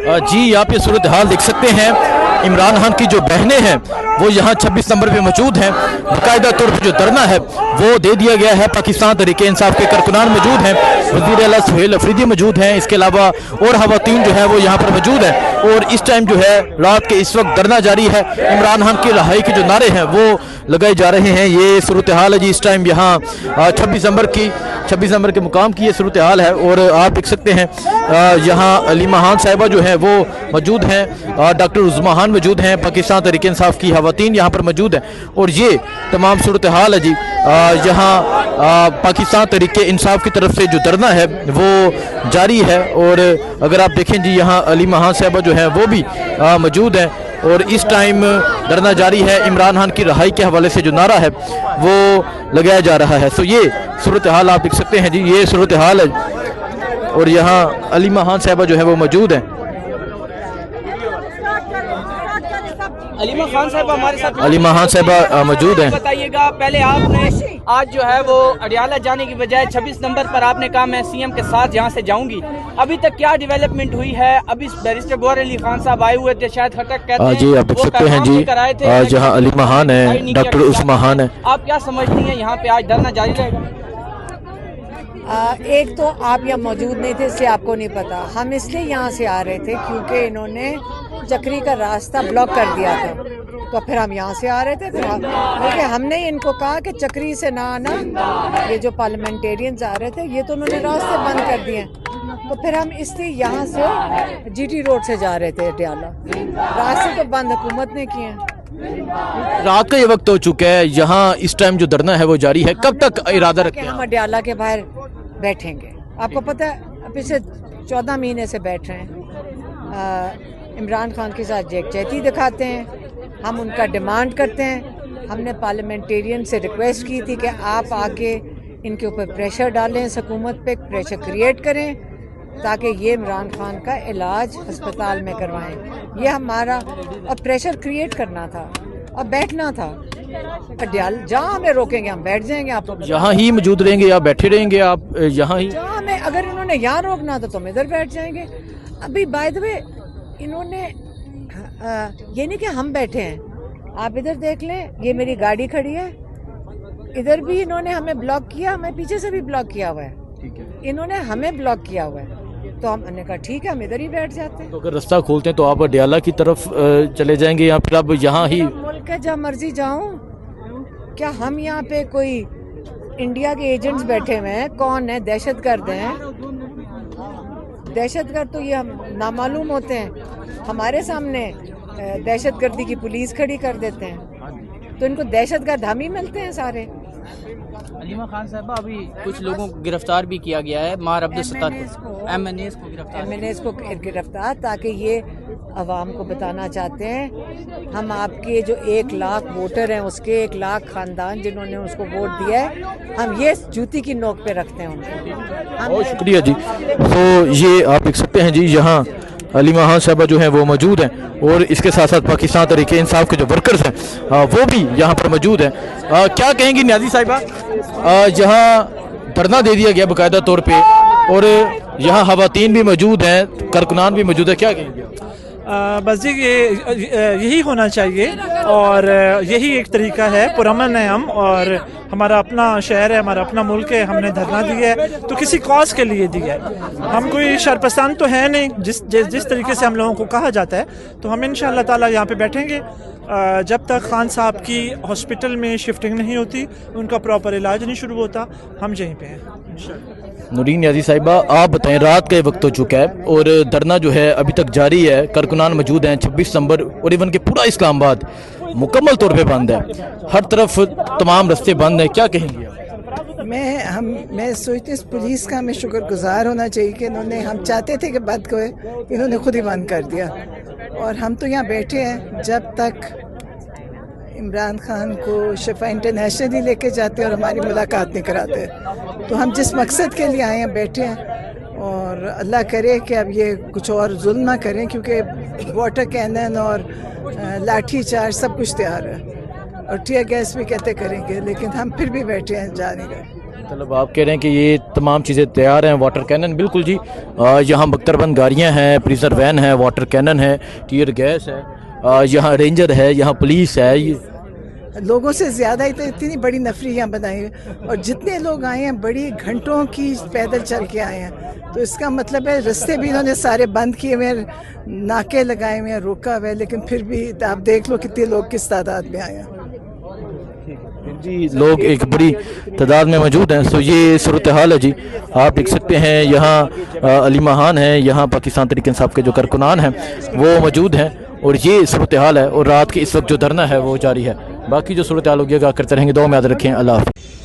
जी आप ये सूरत हाल देख सकते हैं। इमरान खान की जो बहनें हैं वो यहाँ 26 नंबर पे मौजूद हैं। बाकायदा तौर पर जो धरना है वो दे दिया गया है। पाकिस्तान तहरीक इंसाफ के कारकुनान मौजूद हैं, वज़ीर आला सुहेल अफरीदी मौजूद हैं, इसके अलावा और खवातीन जो है वो यहाँ पर मौजूद हैं। और इस टाइम जो है रात के इस वक्त धरना जारी है। इमरान खान की रिहाई के जो नारे हैं वो लगाए जा रहे हैं। ये सूरत हाल है जी इस टाइम यहाँ 26 नंबर के मुकाम की ये सूरत हाल है। और आप देख सकते हैं यहाँ अलीमा खान साहिबा जो है वो मौजूद हैं, डॉक्टर उज़्मा खान मौजूद हैं, पाकिस्तान तहरीक इंसाफ की खवातीन यहाँ पर मौजूद हैं। और ये तमाम सूरत हाल है जी यहाँ पाकिस्तान तहरीक इंसाफ की तरफ से जो धरना है वो जारी है। और अगर आप देखें जी यहाँ अलीमा खान साहिबा जो है वो भी मौजूद हैं और इस टाइम धरना जारी है। इमरान खान की रिहाई के हवाले से जो नारा है वो लगाया जा रहा है। तो ये सूरत हाल आप देख सकते हैं जी, ये सूरत हाल है। और यहाँ अलीमा खान साहिबा जो है वो मौजूद हैं। अलीमा खान साहब हमारे साथ मौजूद हैं। बताइएगा, पहले आपने आज जो है वो अडियाला जाने की बजाय 26 नंबर पर आपने कहा मैं सीएम के साथ यहाँ से जाऊंगी, अभी तक क्या डेवलपमेंट हुई है? अभी बैरिस्टर गौहर अली खान साहब आए हुए थे, शायद खटक कहते हैं जी आप देख सकते हैं जी जहाँ अलीमा खान है, डॉक्टर उस्मा खान है। आप क्या समझती हैं यहाँ पे आज धरना जारी रहेगा? एक तो आप यहाँ मौजूद नहीं थे इसलिए आपको नहीं पता। हम इसलिए यहाँ से आ रहे थे क्योंकि इन्होंने चक्री का रास्ता ब्लॉक कर दिया था, तो फिर हम यहाँ से आ रहे थे। फिर क्योंकि हमने इनको कहा कि चक्री से ना आना, ये जो पार्लियामेंटेरियंस आ रहे थे ये तो उन्होंने रास्ते बंद कर दिए, तो फिर हम इसलिए यहाँ से जीटी रोड से जा रहे थे अडियाला। रास्ते तो बंद हुकूमत ने किए हैं। रात का ये वक्त हो चुका है, यहाँ इस टाइम जो धरना है वो जारी है, कब तक इरादा रखते हैं? हम अडियाला के बाहर बैठेंगे। आपको पता है पिछले 14 महीने से बैठ रहे हैं। इमरान खान के साथ यकजहती दिखाते हैं, हम उनका डिमांड करते हैं। हमने पार्लियामेंटेरियन से रिक्वेस्ट की थी कि आप आके इनके ऊपर प्रेशर डालें, हुकूमत पे प्रेशर क्रिएट करें ताकि ये इमरान खान का इलाज अस्पताल में करवाएं। ये हमारा और प्रेशर क्रिएट करना था और बैठना था। जहाँ हमें रोकेंगे हम बैठ जाएंगे। आप यहाँ ही मौजूद रहेंगे या बैठे रहेंगे? आप यहाँ ही? जहाँ हमें अगर इन्होंने यहाँ रोकना तो हम इधर बैठ जाएंगे। अभी बाय द वे इन्होंने ये नहीं कि हम बैठे हैं, आप इधर देख लें, ये मेरी गाड़ी खड़ी है, इधर भी इन्होंने हमें ब्लॉक किया, हमें पीछे से भी ब्लॉक किया हुआ है। इन्होंने हमें ब्लॉक किया हुआ है, तो हमने कहा ठीक है हम इधर ही बैठ जाते हैं। तो अगर रास्ता खोलते हैं तो आप अडियाला की तरफ चले जाएंगे या फिर आप यहाँ ही? मुल्क है जहाँ मर्जी जाऊँ, क्या हम यहाँ पे कोई इंडिया के एजेंट्स बैठे हुए हैं? कौन है? दहशतगर्द हैं। दहशतगर्द तो ये हम नामालूम होते हैं, हमारे सामने दहशतगर्दी की पुलिस खड़ी कर देते हैं, तो इनको दहशतगर्द हम ही मिलते हैं सारे। अलीमा खान साहब अभी कुछ लोगों को गिरफ्तार भी किया गया है, मार अब्दुल सत्तार MNAs को गिरफ्तार, ताकि ये अवाम को बताना चाहते हैं हम आपके जो 1 लाख वोटर हैं उसके 1 लाख खानदान जिन्होंने उसको वोट दिया है, हम ये जूती की नोक पे रखते हैं उनको। बहुत शुक्रिया जी। तो ये आप देख सकते हैं जी यहाँ अलीमा खान साहबा जो हैं वो मौजूद हैं और इसके साथ साथ पाकिस्तान तहरीक इंसाफ के जो वर्कर्स हैं वो भी यहाँ पर मौजूद हैं। क्या कहेंगी न्याजी साहिबा? यहाँ धरना दे दिया गया बाकायदा तौर पे और यहाँ खवातीन भी मौजूद हैं, कारकुनान भी मौजूद है, क्या कहेंगे? बस जी यही होना चाहिए और यही एक तरीका है। पुरअमन है हम और हमारा अपना शहर है, हमारा अपना मुल्क है, हमने धरना दिया है तो किसी कॉज के लिए दिया है। हम कोई शरपसंद तो है नहीं, जिस तरीके से हम लोगों को कहा जाता है, तो हम इंशाअल्लाह ताला यहाँ पे बैठेंगे जब तक खान साहब की हॉस्पिटल में शिफ्टिंग नहीं होती, उनका प्रॉपर इलाज नहीं शुरू होता, हम यहीं पे हैं। नूरीन न्याजी साहिबा, आप बताएं, रात का वक्त हो चुका है और धरना जो है अभी तक जारी है, कारकुनान मौजूद हैं 26 नंबर और इवन के पूरा इस्लामाबाद मुकम्मल तौर पे बंद है, हर तरफ तमाम रास्ते बंद हैं, क्या कहेंगे आप? मैं सोचती हूँ पुलिस का हमें शुक्रगुजार होना चाहिए कि इन्होंने, हम चाहते थे कि बंद करे, इन्होंने खुद ही बंद कर दिया और हम तो यहाँ बैठे हैं जब तक इमरान खान को शिफा इंटरनेशनल ही लेके जाते और हमारी मुलाकात नहीं कराते। तो हम जिस मकसद के लिए आए हैं बैठे हैं और अल्लाह करे कि अब ये कुछ और जुल्म ना करें, क्योंकि वाटर कैनन और लाठी चार्ज सब कुछ तैयार है और टीयर गैस भी कहते करेंगे, लेकिन हम फिर भी बैठे हैं, जा नहीं रहे। मतलब आप कह रहे हैं कि ये तमाम चीज़ें तैयार हैं, वाटर कैनन बिल्कुल जी, यहाँ बख्तरबंद गाड़ियाँ हैं, प्रीजर वैन है, वाटर कैनन है, टीयर गैस है, यहाँ रेंजर है, यहाँ पुलिस है। ये लोगों से ज़्यादा ही तो इतनी बड़ी नफरी यहाँ बनाई है, और जितने लोग आए हैं बड़ी घंटों की पैदल चल के आए हैं, तो इसका मतलब है रास्ते भी इन्होंने सारे बंद किए हुए हैं, नाके लगाए हुए हैं, रोका हुआ है, लेकिन फिर भी आप देख लो कितने लोग किस तादाद में आए हैं। जी लोग एक बड़ी तादाद में मौजूद हैं। सो ये सूरत हाल है जी, आप देख सकते हैं यहाँ अलीमा खान है, यहाँ पाकिस्तान तहरीक इंसाफ के जो कारकुनान हैं वो मौजूद हैं, और ये सूरत हाल है। और रात के इस वक्त जो धरना है वो जारी है। बाकी जो सूरत हाल होगी आगे करते रहेंगे। दुआ में याद रखें। अल्लाह हाफ़िज़।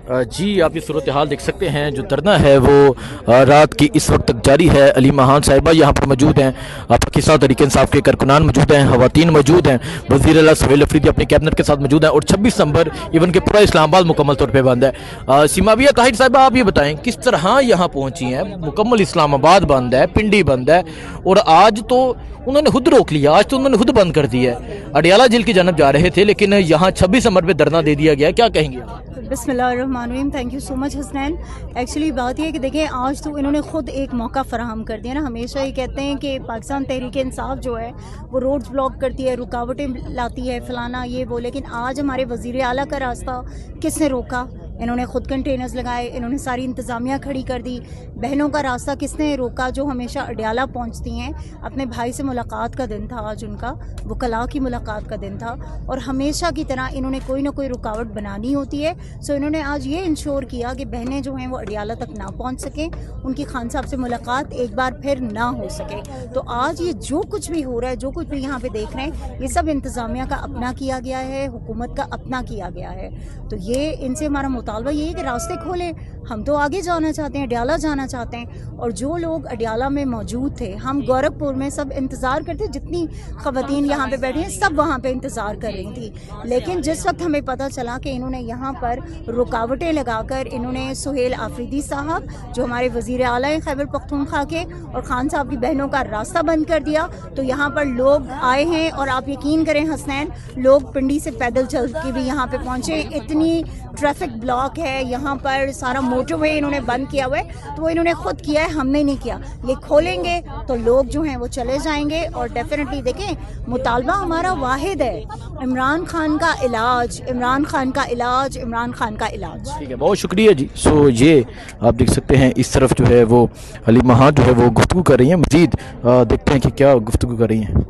जी आप ये सूरत हाल देख सकते हैं, जो धरना है वो रात की इस वक्त तक जारी है। अलीमा खान साहिबा यहाँ पर मौजूद हैं, पाकिस्तान तहरीक इंसाफ के कारकुनान मौजूद हैं, खवातीन मौजूद हैं, वज़ीर आला सुहेल अफरीदी अपने कैबिनेट के साथ मौजूद हैं, और 26 नंबर इवन के पूरा इस्लामाबाद मुकम्मल तौर पर बंद है। सीमाविया ताहिर साहिबा आप ये बताएं किस तरह यहाँ पहुँची हैं? मुकम्मल इस्लामाबाद बंद है, पिंडी बंद है, और आज तो उन्होंने खुद रोक लिया, आज तो उन्होंने खुद बंद कर दिया है। अडियाला जेल की जानब जा रहे थे, लेकिन यहाँ 26 नंबर पर धरना दे दिया गया, क्या कहेंगे? बिस्मिल्लाहिर्रहमानिर्रहीम। Thank you so much Hasnain. Actually बात यह है कि देखें, आज तो इन्होंने ख़ुद एक मौका फराहम कर दिया ना। हमेशा ये कहते हैं कि पाकिस्तान तहरीक इंसाफ जो है वो रोड्स ब्लॉक करती है, रुकावटें लाती है, फलाना ये वो, लेकिन आज हमारे वज़ीर आला का रास्ता किसने रोका? इन्होंने ख़ुद कंटेनर्स लगाए, इन्होंने सारी इंतज़ामिया खड़ी कर दी। बहनों का रास्ता किसने रोका जो हमेशा अडियाला पहुंचती हैं? अपने भाई से मुलाकात का दिन था आज उनका, वकला की मुलाकात का दिन था, और हमेशा की तरह इन्होंने कोई ना कोई रुकावट बनानी होती है। सो इन्होंने आज ये इंश्योर किया कि बहनें जो हैं वो अडियाला तक ना पहुंच सकें, उनकी खान साहब से मुलाकात एक बार फिर ना हो सके। तो आज ये जो कुछ भी हो रहा है, जो कुछ भी यहाँ पे देख रहे हैं, ये सब इंतज़ामिया का अपना किया गया है, हुकूमत का अपना किया गया है। तो ये इनसे हमारा मुतालबा ये है कि रास्ते खोलें। हम तो आगे जाना चाहते हैं, अडियाला जाना चाहते हैं, और जो लोग अडियाला में मौजूद थे, हम गोरखपुर में सब इंतज़ार करते, जितनी ख़वातीन यहाँ पे बैठी हैं सब वहाँ पे इंतज़ार कर रही थी। लेकिन जिस वक्त हमें पता चला कि इन्होंने यहाँ पर रुकावटें लगाकर, इन्होंने सुहेल आफरीदी साहब जो हमारे वज़ीर आला हैं खैबर पख्तूनख्वा के, और खान साहब की बहनों का रास्ता बंद कर दिया, तो यहाँ पर लोग आए हैं। और आप यकीन करें हसनैन, लोग पिंडी से पैदल चल के भी यहाँ पे पहुँचे। इतनी ट्रैफिक ब्लॉक है यहाँ पर, सारा मोटरवे इन्होंने बंद किया हुआ है। तो वो इन्होंने खुद किया है, हमने नहीं किया। ये खोलेंगे तो लोग जो हैं वो चले जाएंगे, और डेफिनेटली देखें मुतालबा हमारा वाहिद है, इमरान खान का इलाज, इमरान खान का इलाज, इमरान खान का इलाज। ठीक है, बहुत शुक्रिया जी। सो ये आप देख सकते हैं इस तरफ जो है वो अलीमा खान जो है वो गुफ्तगू कर रही हैं। मजीद देखते हैं कि क्या गुफ्तगू कर रही हैं।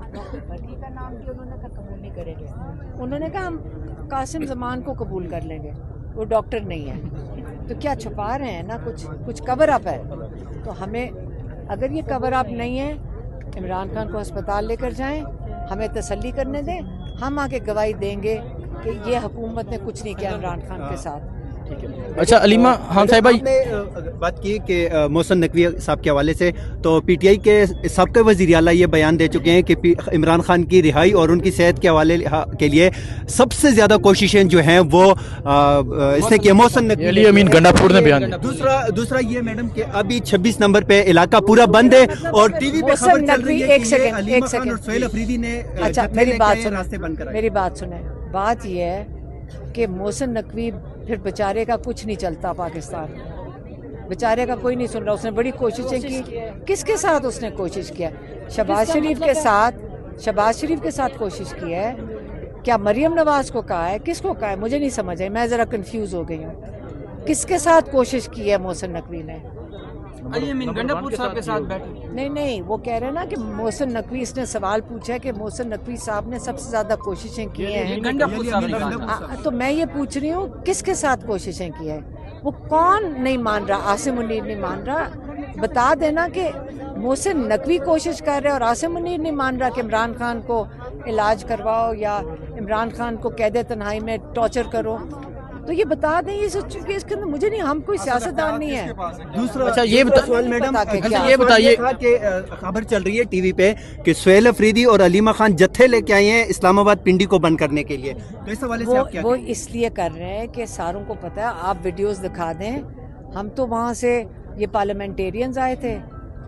उन्होंने कहा हम कासिम जमान को कबूल कर लेंगे, वो डॉक्टर नहीं है, तो क्या छुपा रहे हैं ना, कुछ कवर अप है। तो हमें अगर ये कवर अप नहीं है, इमरान खान को अस्पताल लेकर जाएं, हमें तसल्ली करने दें, हम आके गवाही देंगे कि ये हुकूमत ने कुछ नहीं किया इमरान खान के साथ। अच्छा अलीमा खान साहिबा, बात की कि मोहसिन नकवी साहब के हवाले से, तो पीटीआई के सबके वज़ीर आला ये बयान दे चुके हैं कि इमरान खान की रिहाई और उनकी सेहत के हवाले के लिए सबसे ज़्यादा कोशिशें जो हैं वो इसने किया। मोहसिन नकवी अमीन गंडापुर ने बयान दिया। दूसरा ये मैडम कि अभी 26 नंबर पे इलाका पूरा बंद है, और टीवी पे खबर चल रही है कि अलीमा खान और सुहेल अफरीदी ने अच्छा मेरी बात सुने। बात ये है कि मोहसिन नकवी फिर बेचारे का कुछ नहीं चलता, पाकिस्तान बेचारे का कोई नहीं सुन रहा। उसने बड़ी कोशिशें की, किसके साथ उसने कोशिश किया? शहबाज शरीफ के साथ कोशिश की है। क्या मरियम नवाज को कहा है, किसको कहा है, मुझे नहीं समझ आई, मैं ज़रा कंफ्यूज हो गई हूँ। किसके साथ कोशिश की है मोहसिन नकवी ने? गंडापुर साहब के साथ बैठे नहीं, वो कह रहे हैं ना कि मोहसिन नकवी, इसने सवाल पूछा है कि मोहसिन नकवी साहब ने सबसे ज़्यादा कोशिशें की हैं। तो मैं ये पूछ रही हूँ किसके साथ कोशिशें की है? वो कौन नहीं मान रहा? आसिम मुनीर नहीं मान रहा? बता देना कि मोहसिन नकवी कोशिश कर रहे हैं और आसिम मुनीर नहीं मान रहा कि इमरान खान को इलाज करवाओ या इमरान खान को कैद तन्हाई में टॉर्चर करो। तो ये बता दें, ये सोच चुके इसके अंदर, मुझे नहीं, हम कोई सियासतदान नहीं है। दूसरा अच्छा ये मैडम, ये बताइए कि खबर चल रही है टीवी पे कि सुहेल अफरीदी और अलीमा खान जत्थे लेके आए हैं इस्लामाबाद पिंडी को बंद करने के लिए, तो इस हवाले से आप क्या वो इसलिए कर रहे हैं कि सारों को पता है, आप वीडियोस दिखा दें। हम तो वहाँ से ये पार्लियामेंटेरियंस आए थे,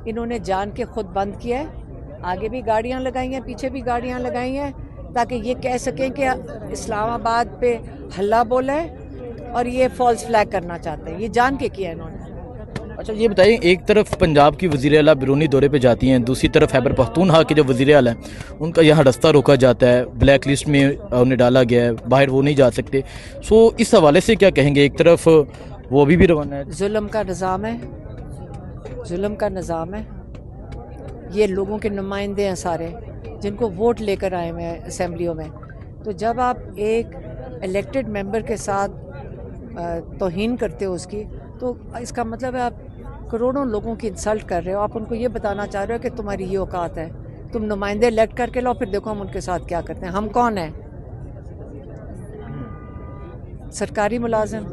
इन्होंने जान के खुद बंद किया है। आगे भी गाड़ियाँ लगाई हैं, पीछे भी गाड़ियाँ लगाई हैं, ताकि ये कह सकें कि इस्लामाबाद पे हल्ला बोला है। और ये फॉल्स फ्लैग करना चाहते हैं, ये जान के किया इन्होंने। अच्छा ये बताइए, एक तरफ पंजाब की वज़ीर आला बिरूनी दौरे पे जाती हैं, दूसरी तरफ खैबर पख्तूनख्वा के जो वज़ीर आला हैं उनका यहाँ रास्ता रोका जाता है, ब्लैक लिस्ट में उन्हें डाला गया है, बाहर वो नहीं जा सकते। सो इस हवाले से क्या कहेंगे? एक तरफ वो अभी भी रवाना है। जुल्म का निज़ाम है, जुल्म का निज़ाम है। ये लोगों के नुमाइंदे हैं सारे, जिनको वोट लेकर आए हुए हैं असेंबलियों में। तो जब आप एक इलेक्टेड मेंबर के साथ तौहीन करते हो उसकी, तो इसका मतलब है आप करोड़ों लोगों की इंसल्ट कर रहे हो। आप उनको ये बताना चाह रहे हो कि तुम्हारी ये औकात है, तुम नुमाइंदे इलेक्ट करके लाओ, फिर देखो हम उनके साथ क्या करते हैं। हम कौन हैं? सरकारी मुलाजिम।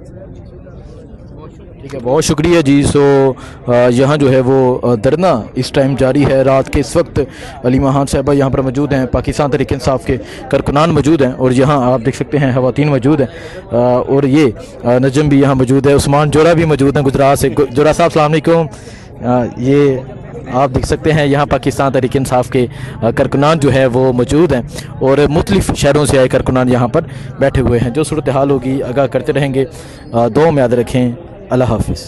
ठीक है, बहुत शुक्रिया जी। सो यहाँ जो है वो धरना इस टाइम जारी है रात के। इस वक्त अलीमा खान साहबा यहाँ पर मौजूद हैं, पाकिस्तान तहरीक इंसाफ के कारकुनान मौजूद हैं और यहाँ आप देख सकते हैं खवातीन मौजूद हैं और ये नजम भी यहाँ मौजूद है, उस्मान जोरा भी मौजूद हैं गुजरात से। जोरा साहब अस्सलाम वालेकुम। ये आप देख सकते हैं यहाँ पाकिस्तान तहरीक इंसाफ के कारकुनान जो है वो मौजूद हैं और मुख्तलिफ शहरों से आए कारकुनान यहाँ पर बैठे हुए हैं। जो सूरत हाल होगी आगाह करते रहेंगे। दुआ में याद रखें। अल्लाह हाफिज़।